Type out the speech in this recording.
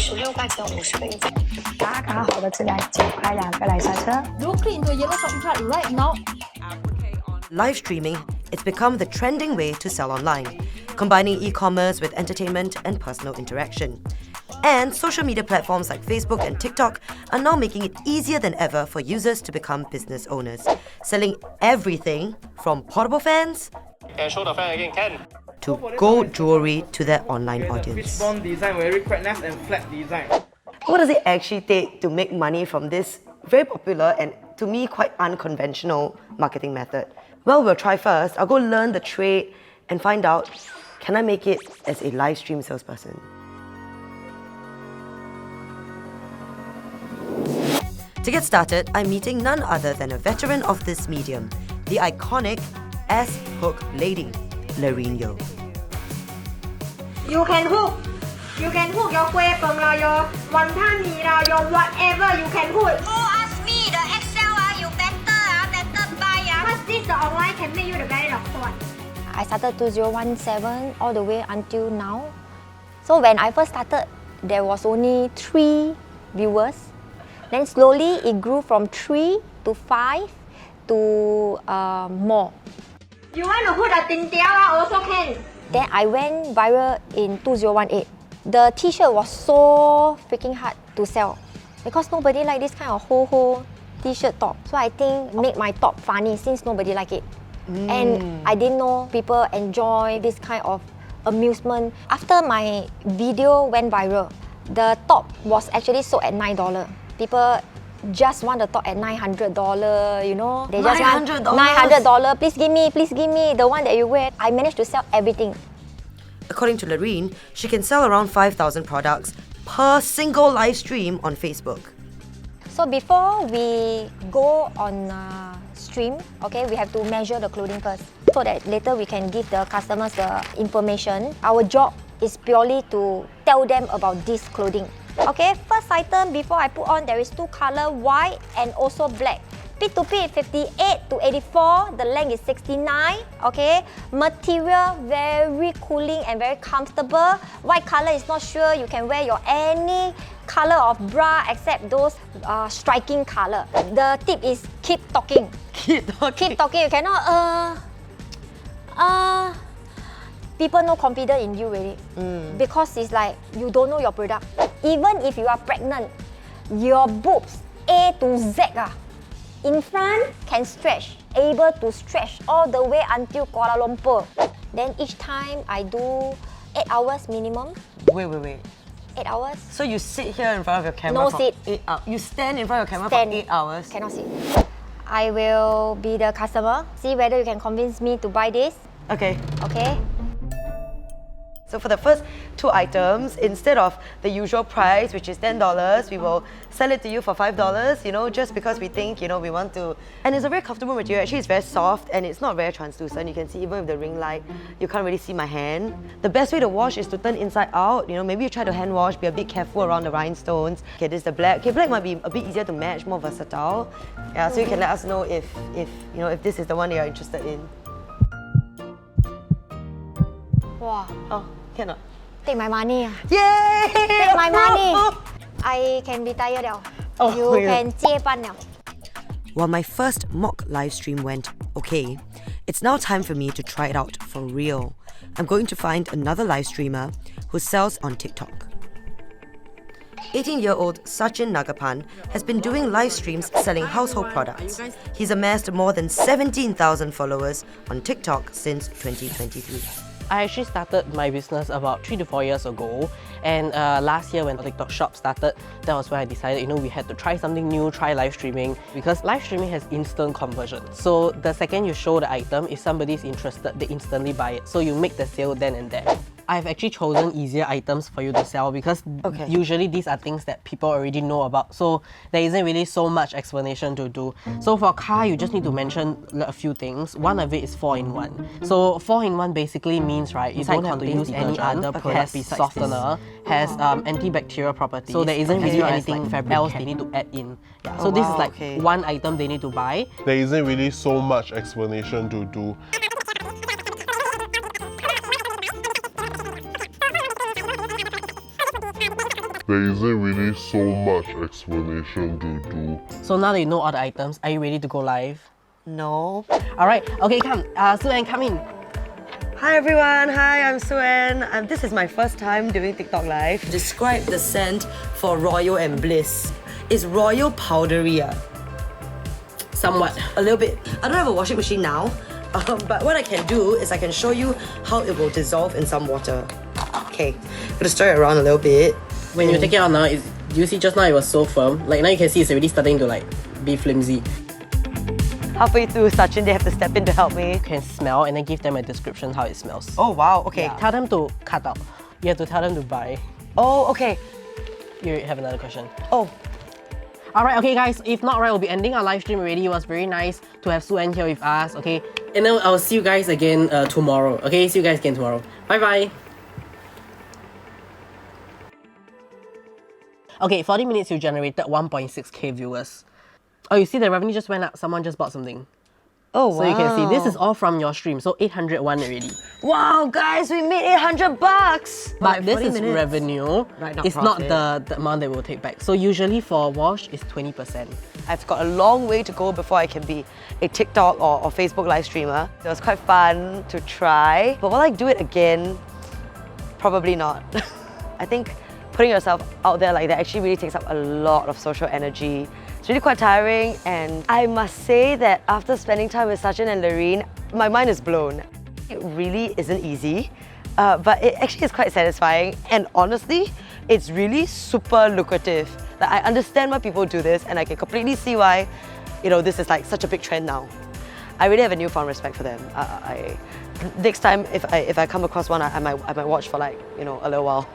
56块钱50个一张。打卡好的自然9块2个来下车。Do click into yellow shopping cart right now. Live streaming, it's become the trending way to sell online, combining e-commerce with entertainment and personal interaction. And social media platforms like Facebook and TikTok are now making it easier than ever for users to become business owners, selling everything from portable fans show the fan again, Ken. to gold jewelry to their online audience. Fishbone design, very quite nice and flat design. What does it actually take to make money from this very popular and, to me, quite unconventional marketing method? Well, we'll try first. I'll go learn the trade and find out, can I make it as a live stream salesperson? To get started, I'm meeting none other than a veteran of this medium, the iconic S-hook lady, Lerine Yeo. You can hook your kueh peng lah, your wanton mee lah, your whatever you can hook. Oh, ask me the Excel you better buy Because this the online can make you the very one. I started 2017 all the way until now. So when I first started, there was only 3 viewers. Then slowly it grew from 3 to 5 to more. You want to hook the ting tiao also can. Then I went viral in 2018. The t-shirt was so freaking hard to sell because nobody like this kind of whole t-shirt top. So I think make my top funny since nobody like it. And I didn't know people enjoy this kind of amusement. After my video went viral, the top was actually sold at $9. People just want the top at $900, you know. They just want $900. Please give me the one that you wear. I managed to sell everything. According to Lerine, she can sell around 5,000 products per single live stream on Facebook. So before we go on stream, okay, we have to measure the clothing first so that later we can give the customers the information. Our job is purely to tell them about this clothing. Okay, first item before I put on, there is 2 color, white and also black. Fit to fit 58 to 84, the length is 69, okay. Material very cooling and very comfortable. White color is not sure, you can wear your any color of bra except those striking color. The tip is keep talking. Keep talking, you cannot people no confidence in you really. Because it's like you don't know your product. Even if you are pregnant, your boobs A to Z in front can stretch, able to stretch all the way until Kuala Lumpur. Then each time I do 8 hours minimum. Wait. 8 hours. So you sit here in front of your camera No for sit. 8 hours? You stand in front of your camera Stand. for 8 hours? Cannot sit. I will be the customer, see whether you can convince me to buy this. Okay. Okay. So for the first 2 items, instead of the usual price, which is $10, we will sell it to you for $5, you know, just because we think, you know, we want to. And it's a very comfortable material. Actually, it's very soft and it's not very translucent. You can see even with the ring light, you can't really see my hand. The best way to wash is to turn inside out. You know, maybe you try to hand wash, be a bit careful around the rhinestones. Okay, this is the black. Okay, black might be a bit easier to match, more versatile. Yeah, so you can let us know if you know, if this is the one that you're interested in. Wow. Oh, cannot. Take my money. Yay! Take my money. I can retire now. You can 接班now. While my first mock live stream went okay, it's now time for me to try it out for real. I'm going to find another live streamer who sells on TikTok. 18-year-old Sachin Nagappan has been doing live streams selling household products. He's amassed more than 17,000 followers on TikTok since 2023. I actually started my business about 3 to 4 years ago, and last year when the TikTok shop started, that was when I decided, you know, we had to try something new, try live streaming, because live streaming has instant conversion. So the second you show the item, if somebody's interested, they instantly buy it. So you make the sale then and there. I've actually chosen easier items for you to sell because usually these are things that people already know about. So there isn't really so much explanation to do. So for car, you just need to mention a few things. One of it is 4-in-1. So 4-in-1 basically means, right, you don't have to use any other product besides softener, has antibacterial properties. So there isn't really anything else they need to add in. Yeah. So this is like one item they need to buy. There isn't really so much explanation to do. there isn't really so much explanation to do. So now that you know all the items, are you ready to go live? No. Alright, okay, come. Sue-Ann, come in. Hi everyone, hi, I'm Sue-Ann. This is my first time doing TikTok Live. Describe the scent for Royal and Bliss. It's royal powdery. Somewhat. A little bit. I don't have a washing machine now, but what I can do is I can show you how it will dissolve in some water. Okay, I'm gonna stir it around a little bit. When you take it out now, do you see just now it was so firm? Like now you can see it's already starting to like be flimsy. Halfway through, Sachin, they have to step in to help me. You can smell and then give them a description how it smells. Oh wow, okay. Yeah. Tell them to cut out. You have to tell them to buy. Oh, okay. You have another question. Oh. Alright, okay guys, if not right, we'll be ending our live stream already. It was very nice to have Sue-Ann here with us, okay? And then I'll see you guys again tomorrow, okay? See you guys again tomorrow. Bye-bye. Okay, 40 minutes you generated 1.6k viewers. Oh, you see the revenue just went up. Someone just bought something. Oh, wow. So you can see, this is all from your stream. So 801 already. Wow, guys, we made $800. But this is revenue. Right, not it's profit. not the amount that we'll take back. So usually for wash, it's 20%. I've got a long way to go before I can be a TikTok or Facebook live streamer. It was quite fun to try. But will I do it again? Probably not. I think putting yourself out there like that actually really takes up a lot of social energy. It's really quite tiring, and I must say that after spending time with Sachin and Lerine, my mind is blown. It really isn't easy, but it actually is quite satisfying, and honestly, it's really super lucrative. Like, I understand why people do this, and I can completely see why, you know, this is like such a big trend now. I really have a newfound respect for them. Next time, if I come across one, I might watch for like, you know, a little while.